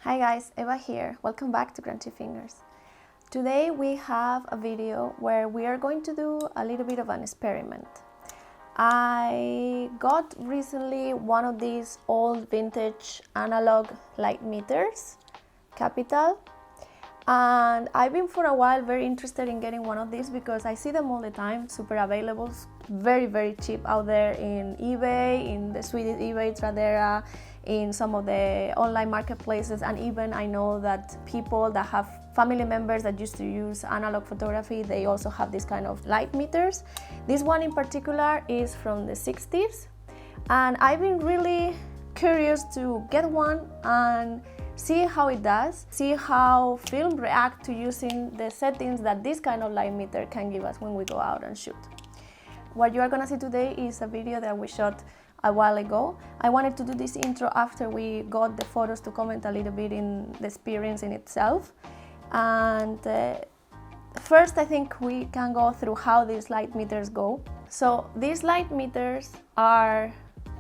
Hi guys, Eva here. Welcome back to Crunchy Fingers. Today we have a video where we are going to do a little bit of an experiment. I got recently one of these old vintage analog light meters, Capital, and I've been for a while very interested in getting one of these because I see them all the time, super available, very cheap out there in eBay, in the Swedish eBay, Tradera, in some of the online marketplaces, and even I know that people that have family members that used to use analog photography, they also have this kind of light meters. This one in particular is from the 60s, and I've been really curious to get one and see how it does, see how film react to using the settings that this kind of light meter can give us when we go out and shoot. What you are gonna see today is a video that we shot a while ago. I wanted to do this intro after we got the photos to comment a little bit in the experience in itself. And first I think we can go through how these light meters go. So these light meters are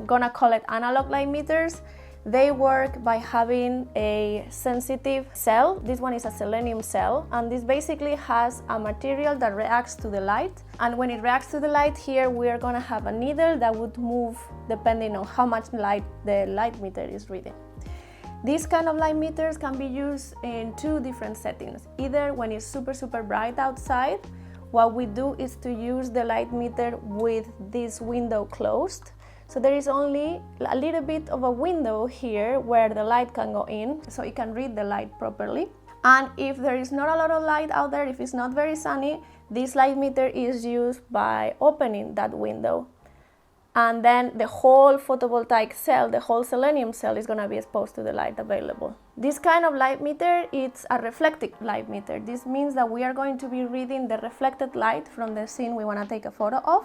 gonna call it analog light meters. They work by having a sensitive cell. This one is a selenium cell, and this basically has a material that reacts to the light. And when it reacts to the light, here we are gonna have a needle that would move depending on how much light the light meter is reading. These kind of light meters can be used in two different settings. Either when it's super bright outside, what we do is to use the light meter with this window closed. So there is only a little bit of a window here where the light can go in, so it can read the light properly. And if there is not a lot of light out there, if it's not very sunny, this light meter is used by opening that window. And then the whole photovoltaic cell, the whole selenium cell, is gonna be exposed to the light available. This kind of light meter, it's a reflective light meter. This means that we are going to be reading the reflected light from the scene we wanna take a photo of,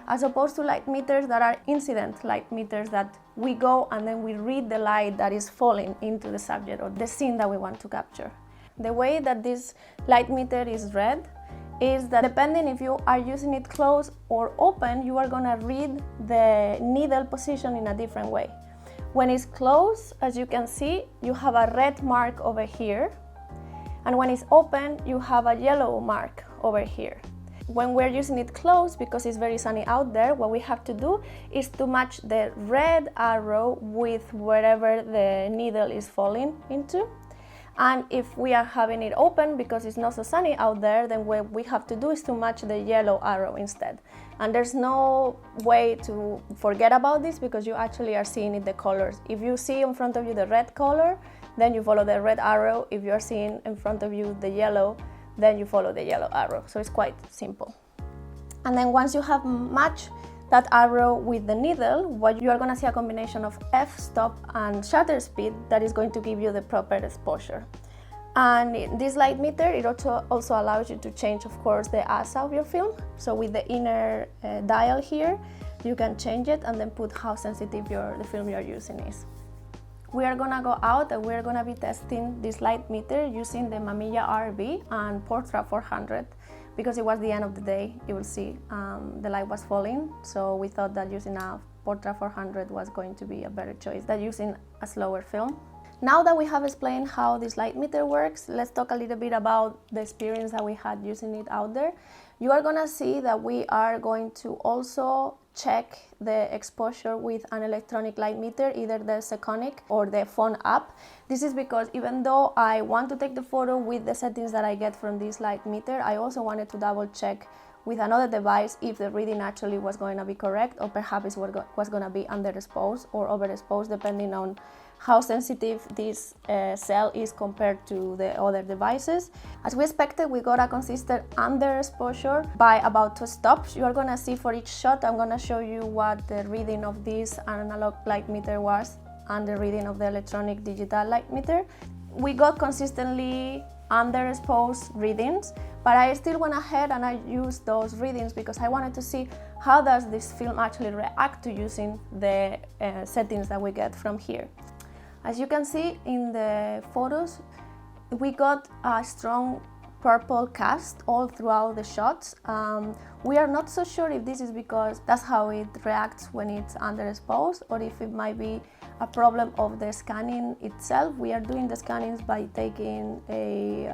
as opposed to light meters that are incident light meters that we go and then we read the light that is falling into the subject or the scene that we want to capture. The way that this light meter is read is that depending if you are using it closed or open, you are gonna read the needle position in a different way. When it's closed, as you can see, you have a red mark over here, and when it's open, you have a yellow mark over here. When we're using it closed, because it's very sunny out there, what we have to do is to match the red arrow with wherever the needle is falling into. And if we are having it open because it's not so sunny out there, then what we have to do is to match the yellow arrow instead. And there's no way to forget about this because you actually are seeing it, the colors. If you see in front of you the red color, then you follow the red arrow. If you're seeing in front of you the yellow, then you follow the yellow arrow. So it's quite simple. And then once you have matched that arrow with the needle, what you are going to see a combination of f-stop and shutter speed that is going to give you the proper exposure. And this light meter, it also allows you to change, of course, the ASA of your film. So with the inner dial here, you can change it and then put how sensitive the film you're using is. We are gonna go out and we're gonna be testing this light meter using the Mamiya RB and Portra 400 because it was the end of the day. You will see the light was falling, so we thought that using a Portra 400 was going to be a better choice than using a slower film. Now that we have explained how this light meter works, let's talk a little bit about the experience that we had using it out there. You are gonna see that we are going to also check the exposure with an electronic light meter, either the Seconic or the phone app. This is because even though I want to take the photo with the settings that I get from this light meter, I also wanted to double check with another device if the reading actually was going to be correct, or perhaps it was going to be underexposed or overexposed, depending on how sensitive this cell is compared to the other devices. As we expected, we got a consistent underexposure by about 2 stops. You are going to see for each shot, I'm going to show you what the reading of this analog light meter was and the reading of the electronic digital light meter. We got consistently underexposed readings, but I still went ahead and I used those readings because I wanted to see how does this film actually react to using the settings that we get from here. As you can see in the photos, we got a strong purple cast all throughout the shots. We are not so sure if this is because that's how it reacts when it's underexposed, or if it might be a problem of the scanning itself. We are doing the scannings by taking a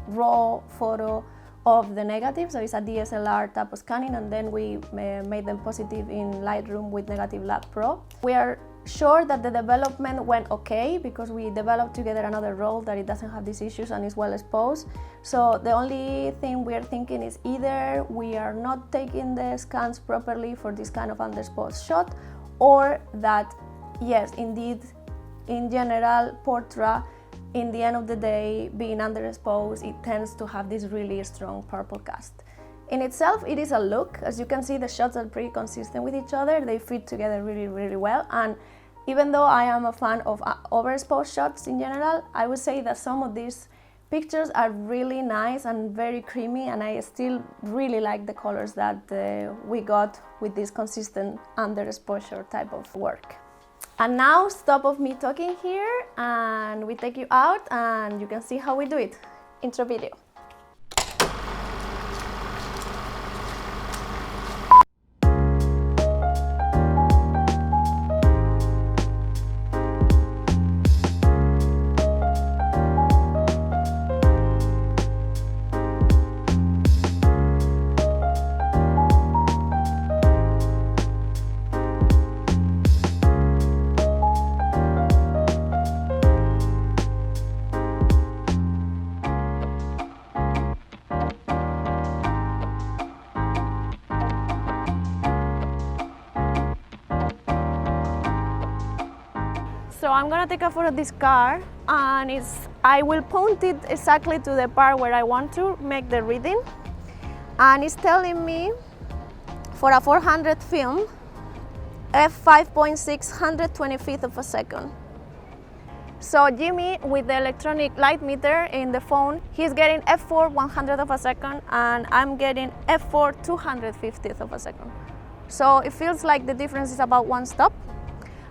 raw photo of the negative, so it's a DSLR type of scanning, and then we made them positive in Lightroom with Negative Lab Pro. We are sure that the development went okay because we developed together another roll that it doesn't have these issues and is well exposed. So the only thing we are thinking is either we are not taking the scans properly for this kind of underexposed shot, or that yes, indeed, in general, Portra, in the end of the day, being underexposed, it tends to have this really strong purple cast. In itself, it is a look. As you can see, the shots are pretty consistent with each other. They fit together really, really well. And even though I am a fan of overexposed shots in general, I would say that some of these pictures are really nice and very creamy, and I still really like the colors that we got with this consistent underexposure type of work. And now, stop of me talking here, and we take you out and you can see how we do it. Intro video. So I'm gonna take a photo of this car, and I will point it exactly to the part where I want to make the reading, and it's telling me for a 400 film, f5.6, 125th of a second. So Jimmy, with the electronic light meter in the phone, he's getting f4 100th of a second, and I'm getting f4 250th of a second. So it feels like the difference is about one stop.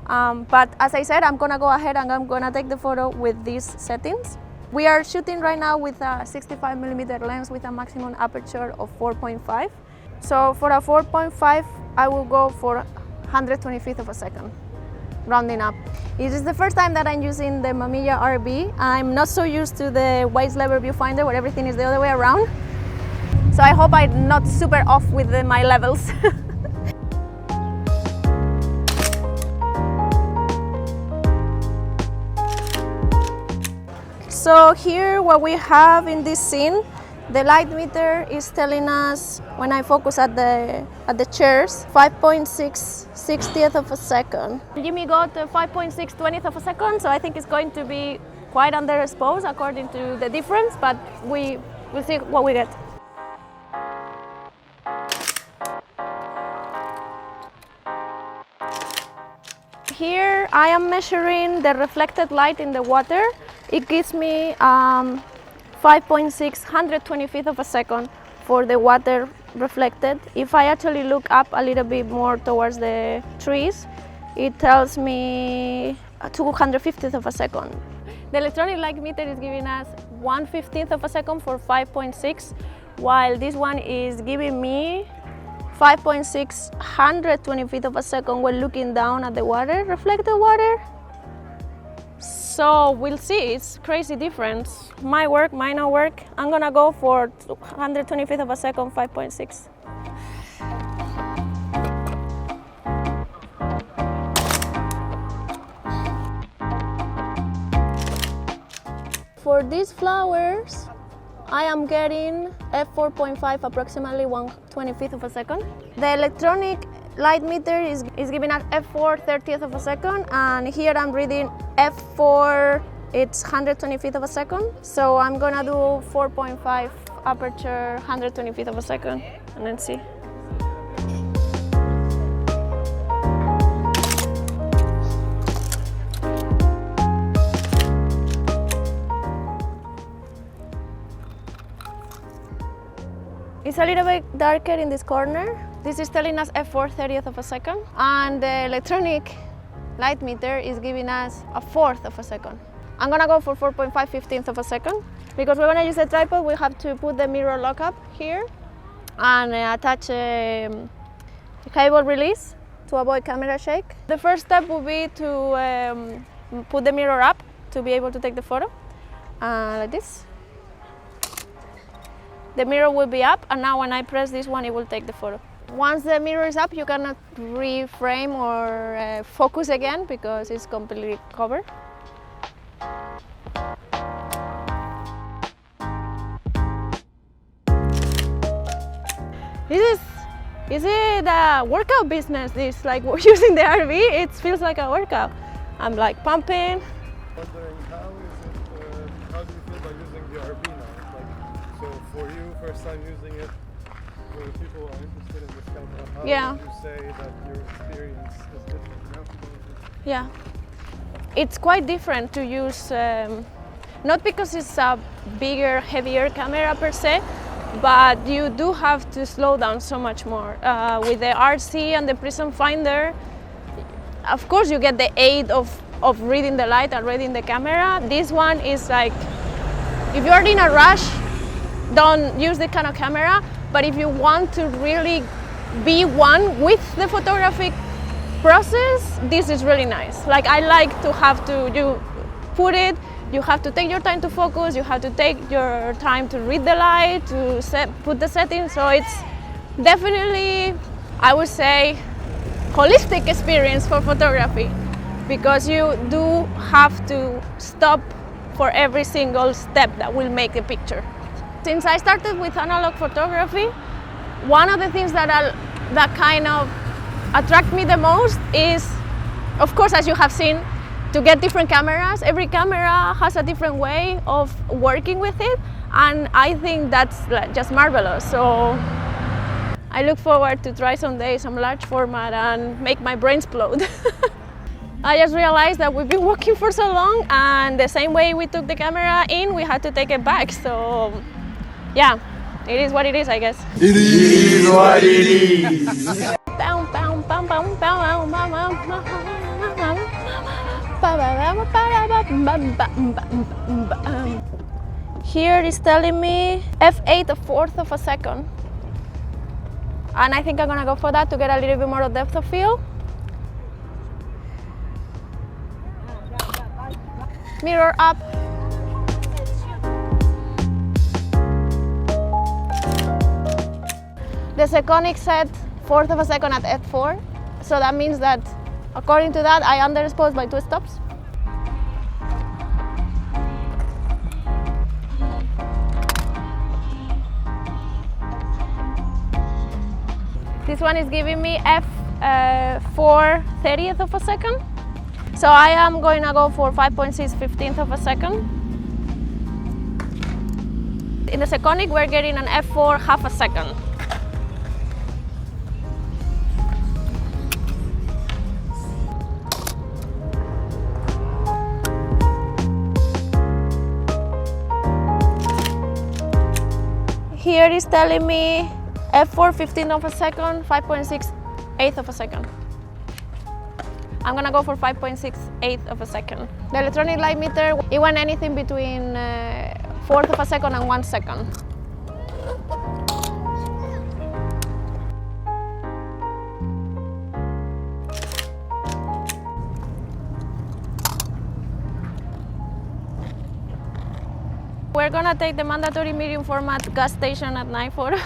But as I said, I'm gonna go ahead and I'm gonna take the photo with these settings. We are shooting right now with a 65mm lens with a maximum aperture of 4.5. So for a 4.5, I will go for 125th of a second, rounding up. It is the first time that I'm using the Mamiya RB. I'm not so used to the wide level viewfinder where everything is the other way around. So I hope I'm not super off with my levels. So here what we have in this scene, the light meter is telling us, when I focus at the chairs, 5.6 60th of a second. Jimmy got 5.6 20th of a second, so I think it's going to be quite underexposed according to the difference, but we'll see what we get. Here I am measuring the reflected light in the water. It gives me 5.6 125th of a second for the water reflected. If I actually look up a little bit more towards the trees, it tells me 250th of a second. The electronic light meter is giving us 1/15th of a second for 5.6, while this one is giving me 5.6 125th of a second when looking down at the water, reflected water. So we'll see, it's crazy difference. Might work, might not work. I'm gonna go for 125th of a second, 5.6. For these flowers, I am getting f4.5, approximately 1/25th of a second. The electronic light meter is giving us f4 30th of a second, and here I'm reading f4, it's 125th of a second. So I'm gonna do 4.5 aperture, 125th of a second, and then see. It's a little bit darker in this corner. This is telling us f4 30th of a second, and the electronic light meter is giving us 1/4 of a second. I'm gonna go for 4.5 15th of a second. Because we're going to use a tripod, we have to put the mirror lockup here and attach a cable release to avoid camera shake. The first step will be to put the mirror up to be able to take the photo, like this. The mirror will be up, and now when I press this one, it will take the photo. Once the mirror is up, you cannot reframe or focus again because it's completely covered. Is it a workout business? This, like using the RV, it feels like a workout. I'm like pumping. Wondering how do you feel about using the RV now? Like, so for you, first time using it, when people are interested in this camera, how would you say that your experience is different now? Yeah, it's quite different to use, not because it's a bigger, heavier camera per se, but you do have to slow down so much more. With the RC and the prism finder, of course you get the aid of reading the light and reading the camera. This one is like, if you're in a rush, don't use this kind of camera, but if you want to really be one with the photographic process, this is really nice. Like, I like to have to, you put it, you have to take your time to focus, you have to take your time to read the light, to put the settings, so it's definitely, I would say, holistic experience for photography, because you do have to stop for every single step that will make the picture. Since I started with analog photography, one of the things that kind of attract me the most is, of course, as you have seen, to get different cameras. Every camera has a different way of working with it, and I think that's just marvelous. So I look forward to try someday some large format and make my brain explode. I just realized that we've been walking for so long, and the same way we took the camera in, we had to take it back. So yeah, it is what it is, I guess. It is what it is. Here it's telling me f8 1/4 of a second, and I think I'm gonna go for that to get a little bit more of depth of field. Mirror up. The Seconic set 1/4 of a second at f4, so that means that according to that I underexposed by 2 stops. This one is giving me f4 30th of a second, so I am going to go for 5.6 15th of a second. In the Seconic we're getting an f4 half a second. Here is telling me f4 15th of a second, 5.6 8th of a second. I'm gonna go for 5.6 8th of a second. The electronic light meter, it went anything between 1/4 of a second and 1 second. We're gonna take the mandatory medium format gas station at night photo.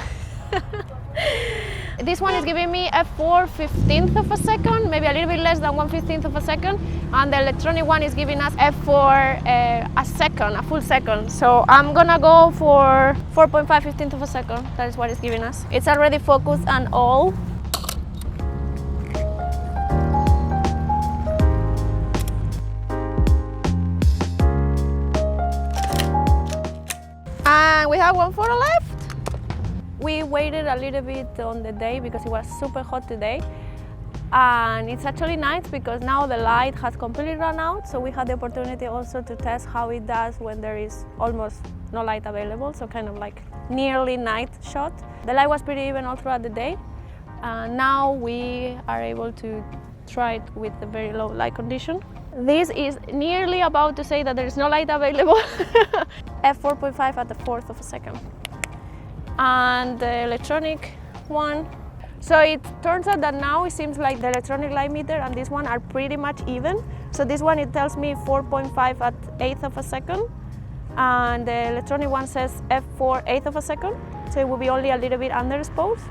This one is giving me f4 15th of a second, maybe a little bit less than 1/15th of a second, and the electronic one is giving us f4 a second, a full second. So I'm gonna go for 4.5 15th of a second. That is what it's giving us. It's already focused and all. And we have 1 photo left. We waited a little bit on the day because it was super hot today, and it's actually nice because now the light has completely run out, so we had the opportunity also to test how it does when there is almost no light available, so kind of like nearly night shot. The light was pretty even all throughout the day, and now we are able to try it with a very low light condition. This is nearly about to say that there is no light available. f4.5 at the 4th of a second. And the electronic one. So it turns out that now it seems like the electronic light meter and this one are pretty much even. So this one, it tells me 4.5 at 1/8 of a second. And the electronic one says f4 1/8 of a second. So it will be only a little bit underexposed.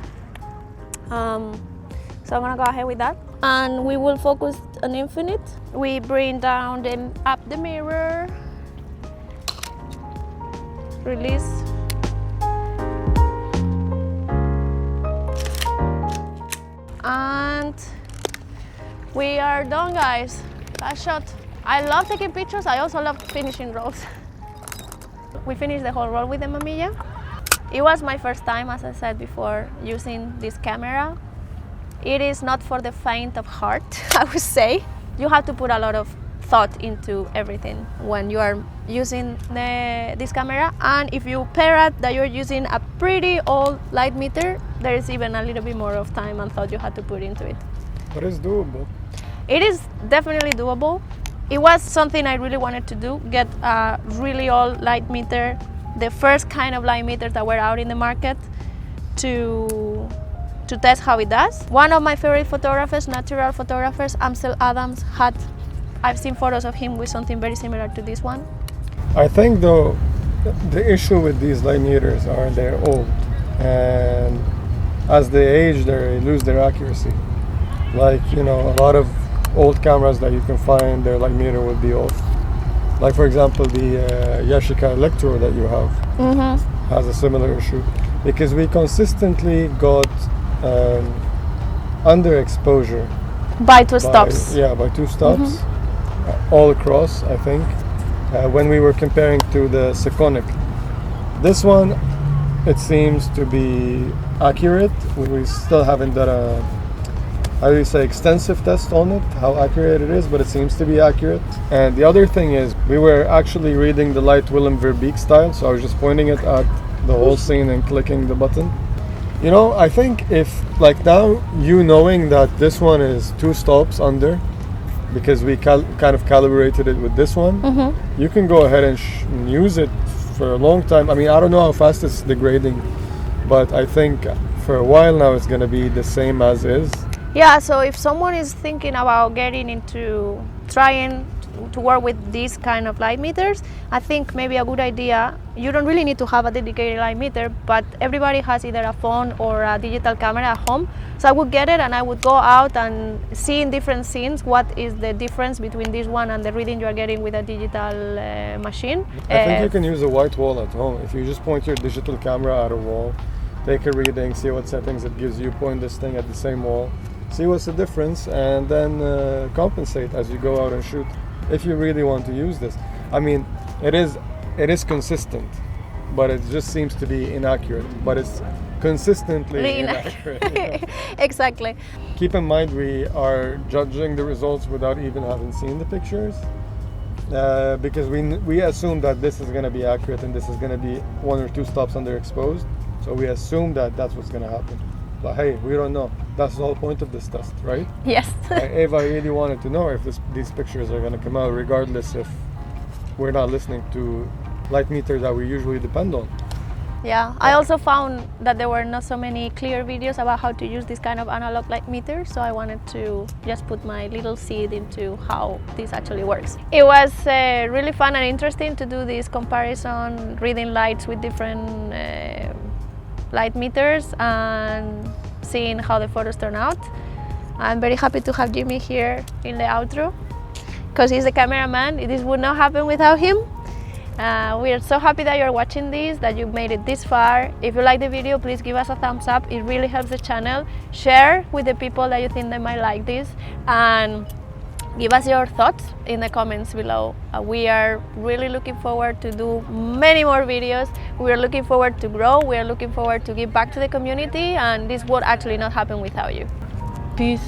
So I'm gonna go ahead with that. And we will focus on infinite. We bring down up the mirror. Release. And we are done, guys. Last shot. I love taking pictures. I also love finishing rolls. We finished the whole roll with the Mamiya. It was my first time, as I said before, using this camera. It is not for the faint of heart, I would say. You have to put a lot of thought into everything when you are using this camera. And if you pair it that you're using a pretty old light meter, there is even a little bit more of time and thought you had to put into it. But it's doable. It is definitely doable. It was something I really wanted to do, get a really old light meter, the first kind of light meters that were out in the market, to test how it does. One of my favorite photographers, natural photographers, Amsel Adams, I've seen photos of him with something very similar to this one. I think though, the issue with these light meters are they're old, and as they age, they lose their accuracy. Like, you know, a lot of old cameras that you can find, their light meter would be off. Like for example, the Yashica Electro that you have has a similar issue, because we consistently got underexposure by two stops. Yeah, by two stops, all across, I think, when we were comparing to the Sekonic. This one, it seems to be accurate. We still haven't done a, how do you say, extensive test on it, how accurate it is, but it seems to be accurate. And the other thing is, we were actually reading the light Willem Verbeek style, so I was just pointing it at the whole scene and clicking the button. You know, I think if, like now, you knowing that this one is two stops under, because we kind of calibrated it with this one, you can go ahead and use it for a long time. I mean, I don't know how fast it's degrading, but I think for a while now it's going to be the same as is. Yeah, so if someone is thinking about getting into trying to work with these kind of light meters, I think maybe a good idea, you don't really need to have a dedicated light meter, but everybody has either a phone or a digital camera at home. So I would get it and I would go out and see in different scenes what is the difference between this one and the reading you are getting with a digital machine. I think you can use a white wall at home. If you just point your digital camera at a wall, take a reading, see what settings it gives you, point this thing at the same wall, see what's the difference, and then compensate as you go out and shoot. If you really want to use this, I mean, it is consistent, but it just seems to be inaccurate. But it's consistently inaccurate. Yeah. Exactly. Keep in mind, we are judging the results without even having seen the pictures, because we assume that this is going to be accurate and this is going to be one or two stops underexposed. So we assume that that's what's going to happen. But hey, we don't know. That's the whole point of this test, right? Yes. Eva really wanted to know if these pictures are going to come out, regardless if we're not listening to light meters that we usually depend on. Yeah, I also found that there were not so many clear videos about how to use this kind of analog light meter, so I wanted to just put my little seed into how this actually works. It was really fun and interesting to do this comparison, reading lights with different light meters and seeing how the photos turn out. I'm very happy to have Jimmy here in the outro because he's the cameraman. This would not happen without him. We are so happy that you're watching this, that you've made it this far. If you like the video, please give us a thumbs up. It really helps the channel. Share with the people that you think they might like this, and give us your thoughts in the comments below. We are really looking forward to do many more videos. We are looking forward to grow. We are looking forward to give back to the community, and this would actually not happen without you. Peace.